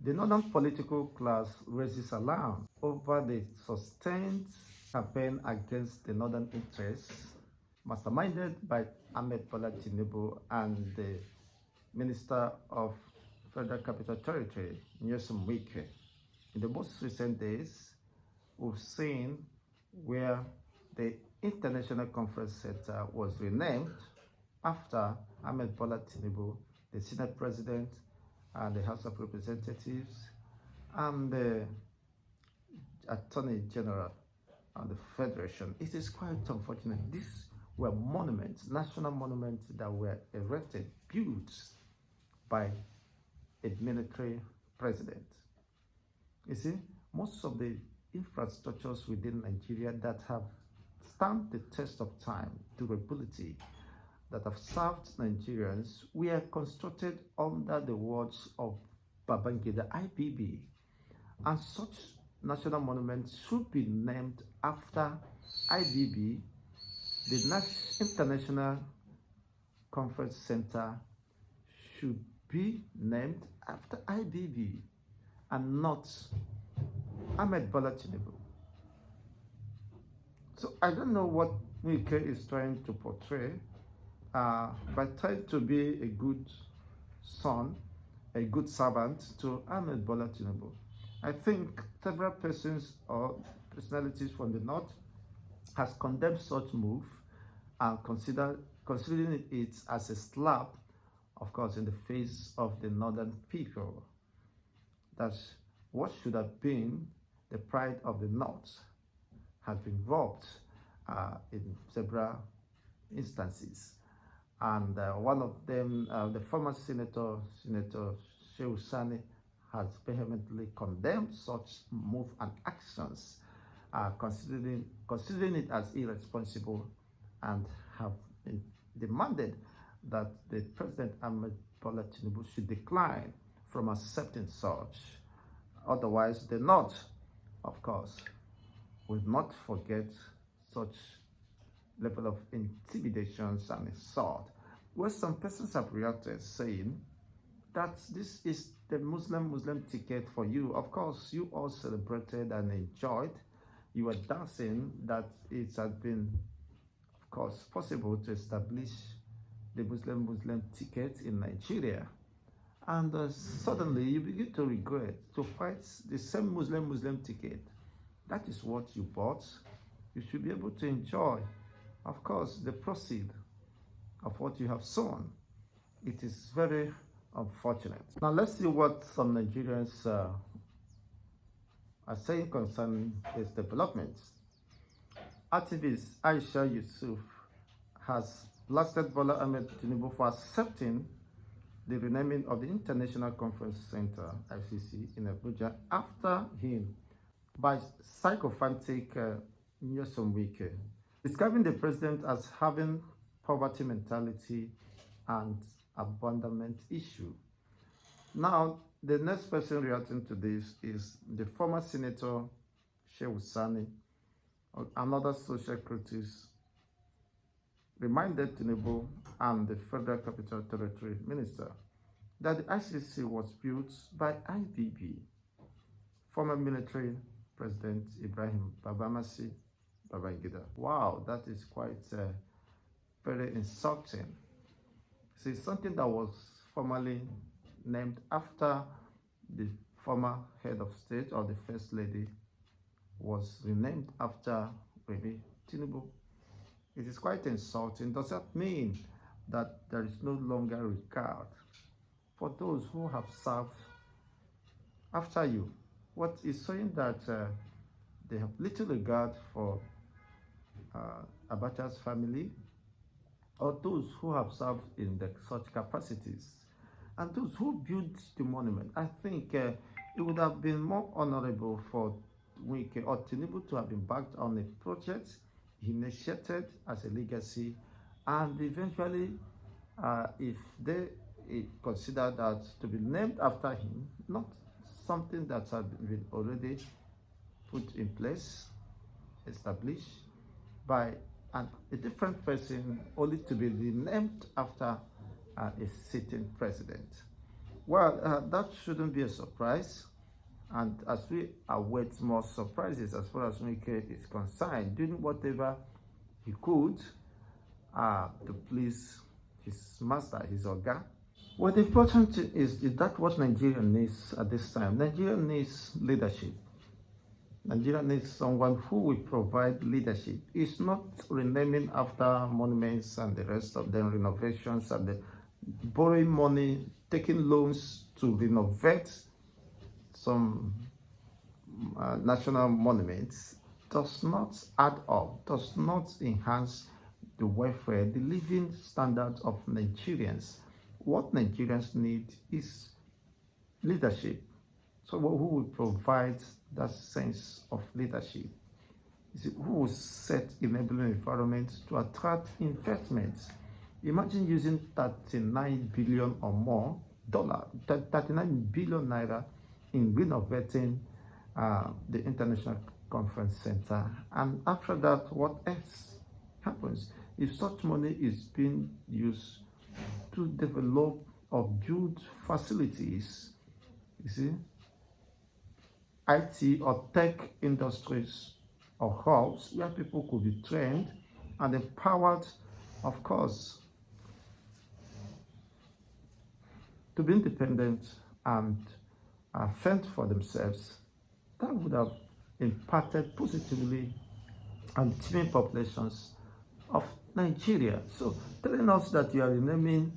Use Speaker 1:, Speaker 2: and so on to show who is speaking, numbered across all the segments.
Speaker 1: The northern political class raises alarm over the sustained campaign against the northern interests, masterminded by Ahmed Bola Tinubu and the Minister of Federal Capital Territory, Wike. In the most recent days, we've seen where the International Conference Center was renamed after Ahmed Bola Tinubu, the Senate President, and the House of Representatives, and the Attorney General and the Federation. It is quite unfortunate. These were monuments, national monuments that were erected, built by a military president. You see, most of the infrastructures within Nigeria that have stand the test of time, durability, that have served Nigerians were constructed under the words of Babangida IPB, and such national monuments should be named after IBB. The International Conference Center should be named after IBB and not Ahmed Bola Tinubu. So I don't know what Wike is trying to portray by trying to be a good son, a good servant to Ahmed Bola Tinubu. I think several persons or personalities from the north has condemned such move and considering it as a slap, of course, in the face of the northern people. That what should have been the pride of the north has been robbed in several instances. And one of them, the former Senator Showdown, has vehemently condemned such move and actions, considering it as irresponsible, and have demanded that the President Ahmed Bola Tinubu should decline from accepting such. Otherwise, the North, of course, will not forget such level of intimidations and assault, where some persons have reacted saying that this is the Muslim ticket for you. Of course, you all celebrated and enjoyed. You were dancing that it has been, of course, possible to establish the Muslim ticket in Nigeria. And suddenly you begin to regret to fight the same Muslim ticket. That is what you bought. You should be able to enjoy, of course, the proceed of what you have sown. It is very unfortunate. Now let's see what some Nigerians are saying concerning these developments. Activist Aisha Yusuf has blasted Bola Ahmed Tinubu for accepting the renaming of the International Conference Center, ICC, in Abuja after him by sycophantic Wike, describing the president as having poverty mentality and abandonment issue. Now, the next person reacting to this is the former Senator Showdown, another social critic, reminded Tinubu and the Federal Capital Territory Minister that the ICC was built by IBB, former military President Ibrahim Babangida. Wow, that is quite very insulting. See, something that was formerly named after the former head of state or the first lady was renamed after maybe Tinubu. It is quite insulting. Does that mean that there is no longer regard for those who have served after you? What is saying that they have little regard for Abacha's family, or those who have served in such capacities, and those who built the monument. I think it would have been more honorable for Wike or Tinubu to have been backed on a project he initiated as a legacy, and eventually, if they consider that to be named after him, not something that had been already put in place, established by a different person, only to be renamed after a sitting president. Well, that shouldn't be a surprise. And as we await more surprises as far as Wike is concerned, doing whatever he could to please his master, his Oga. Well, the important thing is that what Nigeria needs at this time? Nigeria needs leadership. Nigeria needs someone who will provide leadership. It's not renaming after monuments and the rest of them, renovations and the borrowing money, taking loans to renovate some national monuments does not add up, does not enhance the welfare, the living standards of Nigerians. What Nigerians need is leadership. So who will provide that sense of leadership? Who will set enabling environments to attract investments? Imagine using 39 billion or more dollar, 39 billion naira in renovating the International Conference Center. And after that, what else happens? If such money is being used to develop or build facilities, you see, IT or tech industries or hubs where people could be trained and empowered, of course, to be independent and fend for themselves, that would have impacted positively on the teeming populations of Nigeria. So telling us that you are renaming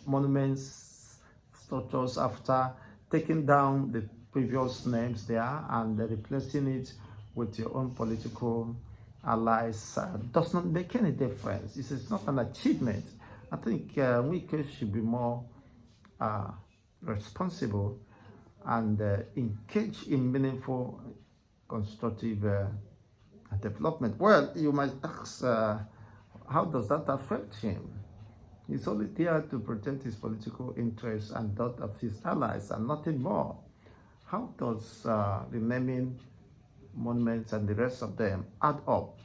Speaker 1: monuments, structures after taking down the previous names there and replacing it with your own political allies does not make any difference. This is not an achievement. I think we should be more responsible and engage in meaningful, constructive development. Well, you might ask, how does that affect him? He's only there to protect his political interests and that of his allies and nothing more. How does renaming monuments and the rest of them add up?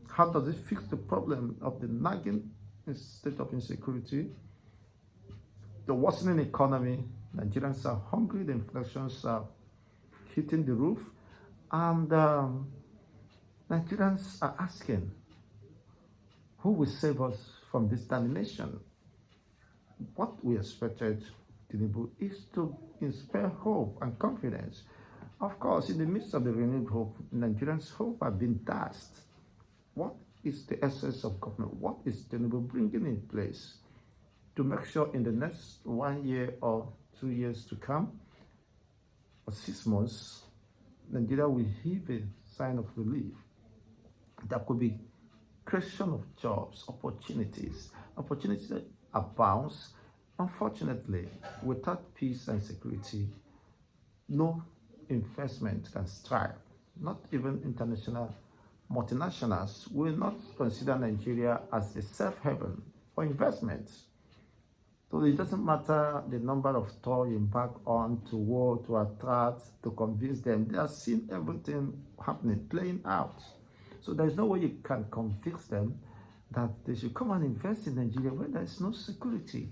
Speaker 1: How does it fix the problem of the nagging state of insecurity, the worsening economy? Nigerians are hungry, the inflations are hitting the roof, and Nigerians are asking, who will save us from this damnation? What we expected Tinubu is to inspire hope and confidence. Of course, in the midst of the renewed hope, Nigerians' hope have been dashed. What is the essence of government? What is Tinubu bringing in place to make sure in the next 1 year or 2 years to come, or 6 months, Nigeria will heave a sign of relief? There could be creation of jobs, opportunities that abounds. Unfortunately, without peace and security, no investment can strive. Not even international multinationals will not consider Nigeria as a safe haven for investments. So it doesn't matter the number of toll you embark on to work, to attract, to convince them. They are seeing everything happening, playing out. So there's no way you can convince them that they should come and invest in Nigeria where there is no security,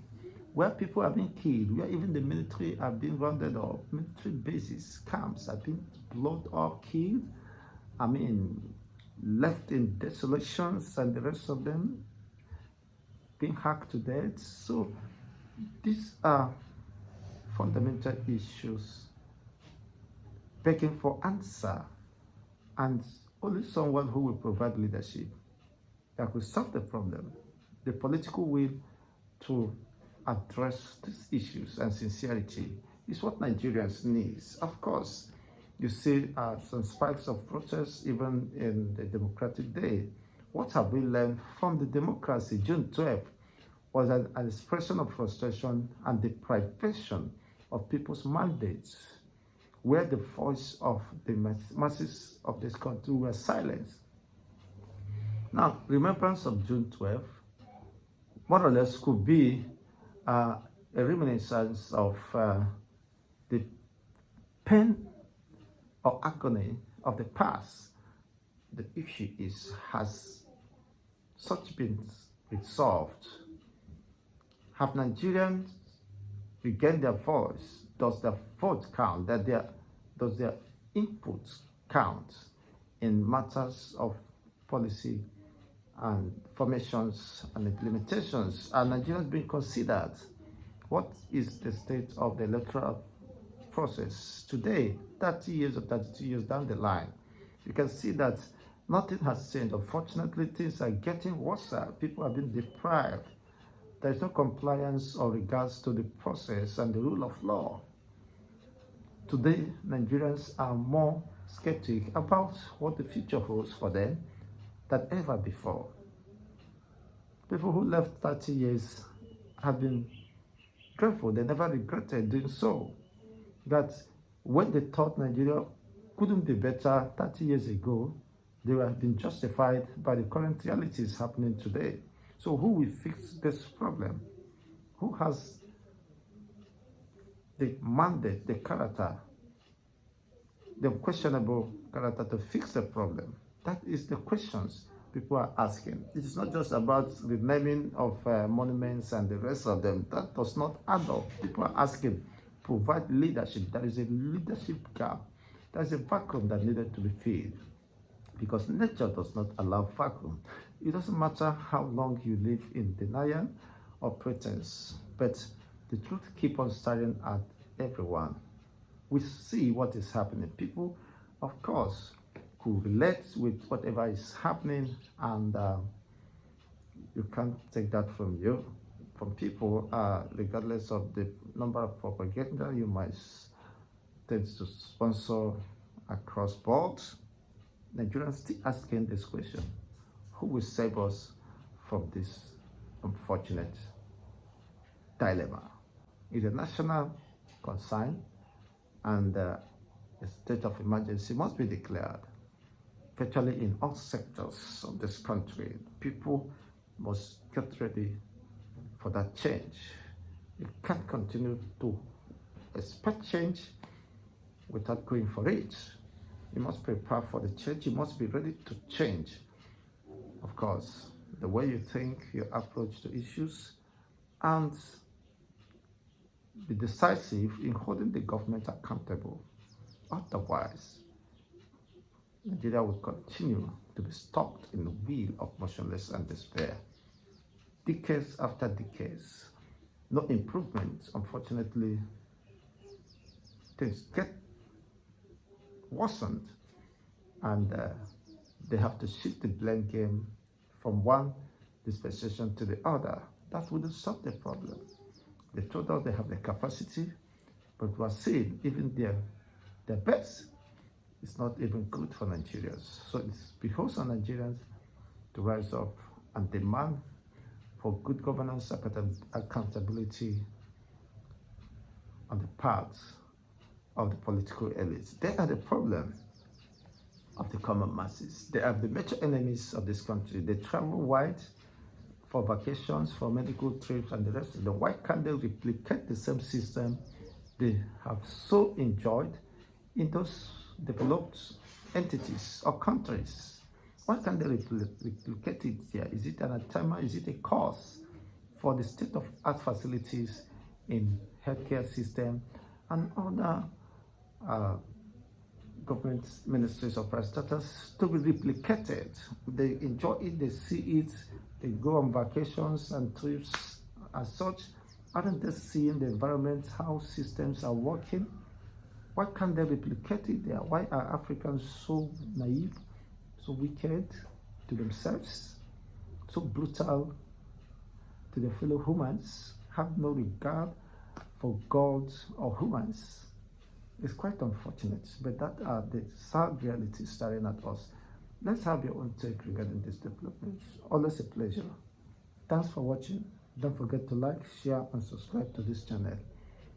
Speaker 1: where people are being killed, where even the military are being rounded up, military bases, camps are being blown up, killed, left in desolations, and the rest of them being hacked to death. So these are fundamental issues begging for answer, and only someone who will provide leadership that will solve the problem, the political will to address these issues and sincerity is what Nigerians need. Of course, you see some spikes of protests even in the democratic day. What have we learned from the democracy? June 12th was an expression of frustration and deprivation of people's mandates, where the voice of the masses of this country were silenced. Now, remembrance of June 12th more or less could be a reminiscence of the pain or agony of the past. The issue has such been resolved? Have Nigerians regain their voice? Does their vote count? Does their input count in matters of policy and formations and implementations? Are Nigerians being considered? What is the state of the electoral process today, 30 years or 32 years down the line? You can see that nothing has changed. Unfortunately, things are getting worse. People are being deprived. There is no compliance or regards to the process and the rule of law. Today, Nigerians are more skeptic about what the future holds for them than ever before. People who left 30 years have been grateful. They never regretted doing so. That when they thought Nigeria couldn't be better 30 years ago, they have been justified by the current realities happening today. So who will fix this problem? Who has the mandate, the character, the questionable character to fix the problem? That is the questions people are asking. It is not just about the naming of monuments and the rest of them. That does not add up. People are asking, provide leadership. There is a leadership gap. There is a vacuum that needed to be filled, because nature does not allow vacuum. It doesn't matter how long you live in denial or pretense, but the truth keeps on staring at everyone. We see what is happening. People, of course, could relate with whatever is happening, and you can't take that from people, regardless of the number of propaganda you might tend to sponsor across boards. Nigerians still asking this question: who will save us from this unfortunate dilemma? It's a national concern, and a state of emergency must be declared virtually in all sectors of this country. People must get ready for that change. You can't continue to expect change without going for it. You must prepare for the change. You must be ready to change. Of course, the way you think, your approach to issues, and be decisive in holding the government accountable. Otherwise, Nigeria will continue to be stuck in the wheel of motionless and despair. Decades after decades, no improvement. Unfortunately, things get worsened, and they have to shift the blame game from one dispensation to the other. That wouldn't solve the problem. They told us they have the capacity, but we are seeing even their best is not even good for Nigerians. So it behoves on Nigerians to rise up and demand for good governance, accountability on the part of the political elites. They are the problem of the common masses. They are the major enemies of this country. They travel wide for vacations, for medical trips, and the rest of them. Why can't they replicate the same system they have so enjoyed in those developed entities or countries? Why can't they replicate it here? Is it an attempt? Is it a cause for the state-of-art facilities in healthcare system and other government ministries or parastatals to be replicated? They enjoy it, they see it, they go on vacations and trips as such. Aren't they seeing the environment, how systems are working? Why can't they replicate it there? Why are Africans so naive, so wicked to themselves, so brutal to their fellow humans, have no regard for God or humans? It's quite unfortunate, but that are the sad realities staring at us. Let's have your own take regarding this development. Always a pleasure. Thanks for watching. Don't forget to like, share, and subscribe to this channel.